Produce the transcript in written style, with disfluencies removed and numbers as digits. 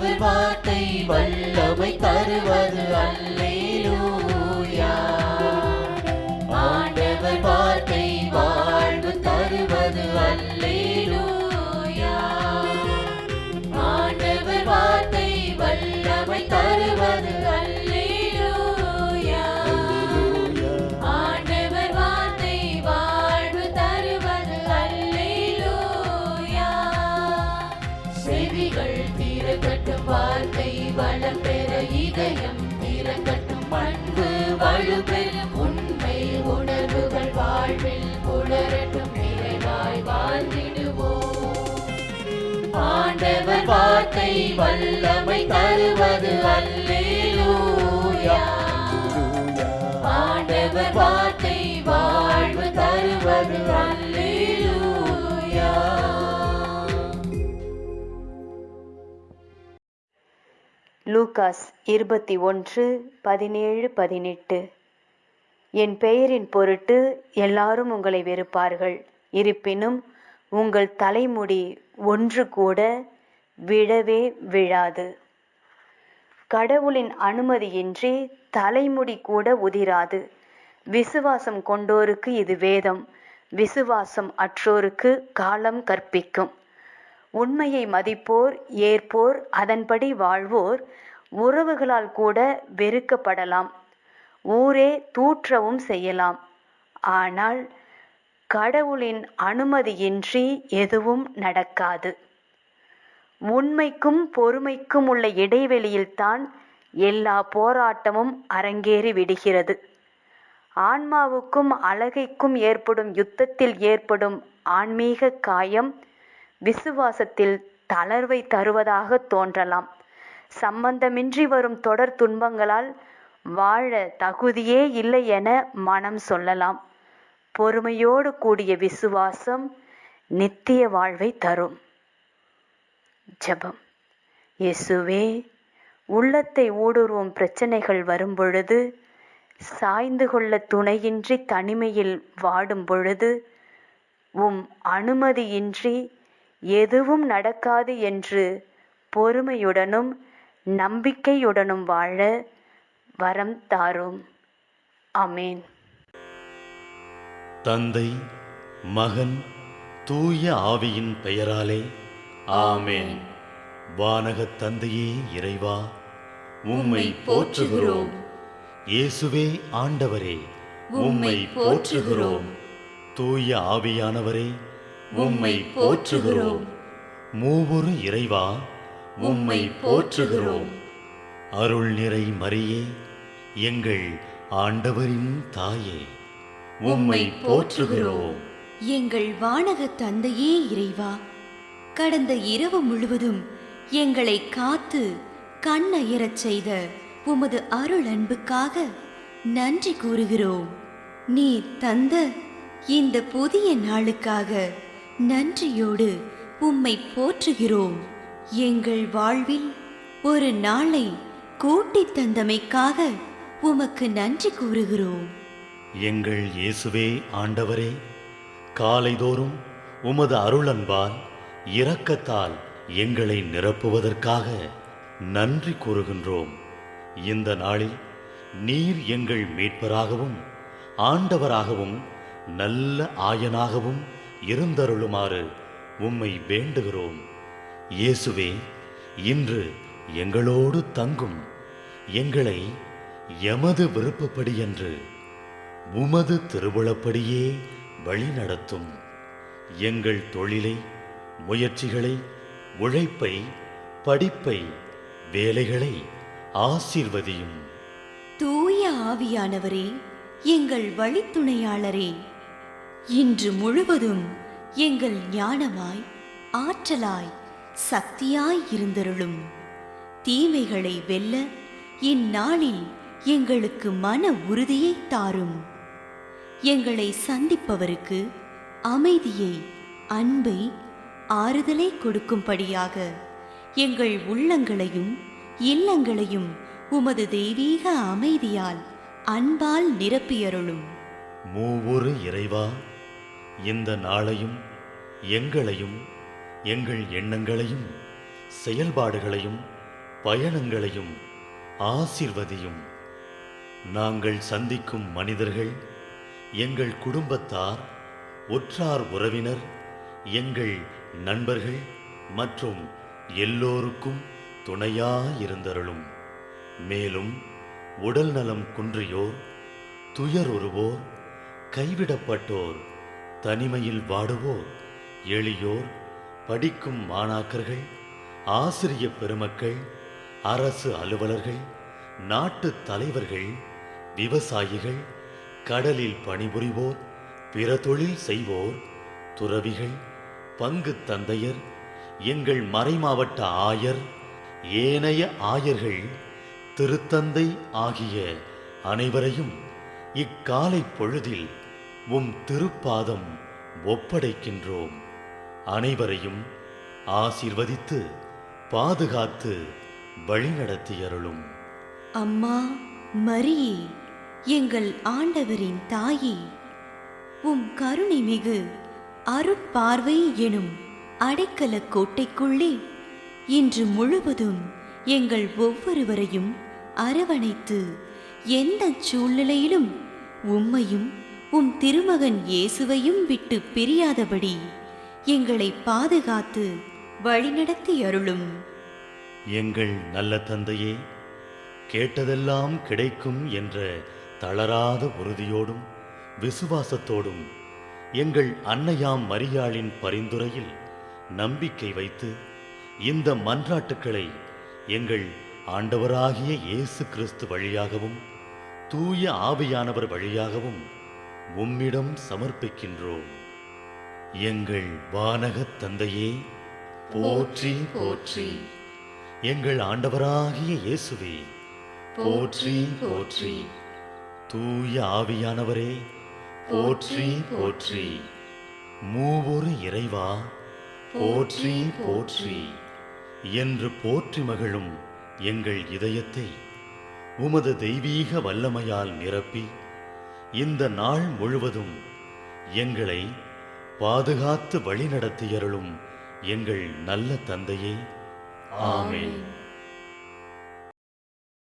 ஆண்டவர் வார்த்தை வல்லமை தருவது அல்லேலூயா. ஆண்டவர் வார்த்தை வாழ்வு தருவது அல்லேலூயா. ஆண்டவர் வார்த்தை வல்லமை தருவது அல்லேலூயா. ஆண்டவர் வார்த்தை வாழ்வு தருவது அல்லேலூயா. செவிகள் திறக்கட்டும், வார்த்தை வளம் பெற இதயம் திறக்கட்டும், அன்பு வலுப்பெறும், உண்மை உணர்வுகள் வாழ்வில் புலரட்டும், நிறைவாய் வாழ்ந்திடுவோம். ஆண்டவர் வார்த்தை வல்லமை தருவது அல்லேலூயா. ஆண்டவர் வார்த்தை வாழ்வு தருவது அல்லேலூயா. லூகாஸ் 21:17-18. என் பெயரின் பொருட்டு எல்லாரும் உங்களை வெறுப்பார்கள், இருப்பினும் உங்கள் தலைமுடி ஒன்று கூட விழவே விழாது. கடவுளின் அனுமதியின்றி தலைமுடி கூட உதிராது. விசுவாசம் கொண்டோருக்கு இது வேதம், விசுவாசம் அற்றோருக்கு காலம் கற்பிக்கும். உண்மையை மதிப்போர், ஏற்போர், அதன்படி வாழ்வோர் உறவுகளால் கூட வெறுக்கப்படலாம், ஊரே தூற்றவும் செய்யலாம். ஆனால் கடவுளின் அனுமதியின்றி எதுவும் நடக்காது. உண்மைக்கும் பொறுமைக்கும் உள்ள இடைவெளியில்தான் எல்லா போராட்டமும் அரங்கேறி விடுகிறது. ஆன்மாவுக்கும் அழகைக்கும் ஏற்படும் யுத்தத்தில் ஏற்படும் ஆன்மீக காயம் விசுவாசத்தில் தளர்வை தருவதாக தோன்றலாம். சம்பந்தமின்றி வரும் தொடர் துன்பங்களால் வாழ தகுதியே இல்லை என மனம் சொல்லலாம். பொறுமையோடு கூடிய விசுவாசம் நித்திய வாழ்வை தரும். ஜெபம். இயேசுவே, உள்ளத்தை ஊடுருவும் பிரச்சனைகள் வரும் பொழுது, சாய்ந்து கொள்ள துணையின்றி தனிமையில் வாடும் பொழுது, உம் அனுமதியின்றி எதுவும் நடக்காது என்று பொறுமையுடனும் நம்பிக்கையுடனும் வாழ வரம் தாரும். ஆமென். தந்தை, மகன், தூய ஆவியின் பெயராலே ஆமென். வானகத் தந்தையே இறைவா, உம்மை போற்றுகிறோம். இயேசுவே ஆண்டவரே, உம்மை போற்றுகிறோம். தூய ஆவியானவரே, உம்மை போற்றுகிறோம். மூவொரு இறைவா, உம்மை போற்றுகிறோம். அருள் நிறை மரியே, எங்கள் ஆண்டவரின் தாயே, உம்மை போற்றுகிறோம். எங்கள் வானக தந்தையே இறைவா, கடந்த இரவு முழுவதும் எங்களை காத்து கண்ணயரச் செய்த உமது அருள் அன்புக்காக நன்றி கூறுகிறோம். நீர் தந்த இந்த புதிய நாளுக்காக நன்றியோடு உம்மை போற்றுகிறோம். எங்கள் வாழ்வில் ஒரு நாளை கூட்டித் தந்தமைக்காக உமக்கு நன்றி கூறுகிறோம். எங்கள் இயேசுவே ஆண்டவரே, காலைதோறும் உமது அருளன்பால் இரக்கத்தால் எங்களை நிரப்புவதற்காக நன்றி கூறுகின்றோம். இந்த நாளில் நீர் எங்கள் மீட்பராகவும் ஆண்டவராகவும் நல்ல ஆயனாகவும் இருந்தருளுமாறு உம்மை வேண்டுகிறோம். இயேசுவே, இன்று எங்களோடு தங்கும். எங்களை எமது விருப்பப்படியன்று உமது திருவுளப்படியே வழிநடத்தும். எங்கள் தொழிலை, முயற்சிகளை, உழைப்பை, படிப்பை, வேலைகளை ஆசீர்வதியும். தூய ஆவியானவரே, எங்கள் வழித்துணையாளரே, இன்று முழுவதும் எங்கள் ஞானமாய், ஆற்றலாய், சக்தியாய் இருந்தருளும். தீமைகளை வெல்ல இந்நாளில் எங்களுக்கு மன உறுதியை தாரும். எங்களை சந்திப்பவருக்கு அமைதியை, அன்பை, ஆறுதலை கொடுக்கும்படியாக எங்கள் உள்ளங்களையும் இல்லங்களையும் உமது தெய்வீக அமைதியால், அன்பால் நிரப்பியருளும். மூவொரு இறைவா, இந்த நாளையும் எங்களையும், எங்கள் எண்ணங்களையும் செயல்பாடுகளையும் பயணங்களையும் ஆசீர்வதியும். நாங்கள் சந்திக்கும் மனிதர்கள், எங்கள் குடும்பத்தார், உற்றார் உறவினர், எங்கள் நண்பர்கள் மற்றும் எல்லோருக்கும் துணையாயிருந்தருளும். மேலும் உடல் நலம் குன்றியோர், துயருறுவோர், கைவிடப்பட்டோர், தனிமையில் வாடுவோர், எளியோர், படிக்கும் மாணாக்கர்கள், ஆசிரிய பெருமக்கள், அரசு அலுவலர்கள், நாட்டு தலைவர்கள், விவசாயிகள், கடலில் பணிபுரிவோர், பிற தொழில் செய்வோர், துறவிகள், பங்கு தந்தையர், எங்கள் மறைமாவட்ட ஆயர், ஏனைய ஆயர்கள், திருத்தந்தை ஆகிய அனைவரையும் இக்காலை பொழுதில் உம் திருப்பாதம் ஒப்படைக்கின்றோம். அனைவரையும் ஆசீர்வதித்து பாதுகாத்து வழிநடத்தியருளும். அம்மா மரியே, எங்கள் ஆண்டவரின் தாயே, உம் கருணை மிகு அருட்பார்வை எனும் அடைக்கல கோட்டைக்குள்ளே இன்று முழுவதும் எங்கள் ஒவ்வொருவரையும் அரவணைத்து எந்த சூழ்நிலையிலும் உம்மையும் உம் திருமகன் இயேசுவையும் விட்டு பிரியாதபடி எங்களை பாதுகாத்து வழிநடத்தி அருளும். எங்கள் நல்ல தந்தையே, கேட்டதெல்லாம் கிடைக்கும் என்ற தளராத உறுதியோடும் விசுவாசத்தோடும் எங்கள் அன்னையாம் மரியாளின் பரிந்துரையில் நம்பிக்கை வைத்து இந்த மன்றாட்டுக்களை எங்கள் ஆண்டவராகிய இயேசு கிறிஸ்து வழியாகவும் தூய ஆவியானவர் வழியாகவும் உம்மிடம் சமர்ப்பிக்கின்றோம். எங்கள் வானகத் தந்தையே, போற்றி போற்றி. எங்கள் ஆண்டவராகிய இயேசுவே, போற்றி போற்றி. தூய ஆவியானவரே, போற்றி போற்றி. மூவொரு இறைவா, போற்றி போற்றி என்று போற்றி மகிழும் எங்கள் இதயத்தை உமது தெய்வீக வல்லமையால் நிரப்பி இந்த நாள் முழுவதும் எங்களை பாதுகாத்து வழிநடத்தியருளும் எங்கள் நல்ல தந்தையே, ஆமென்.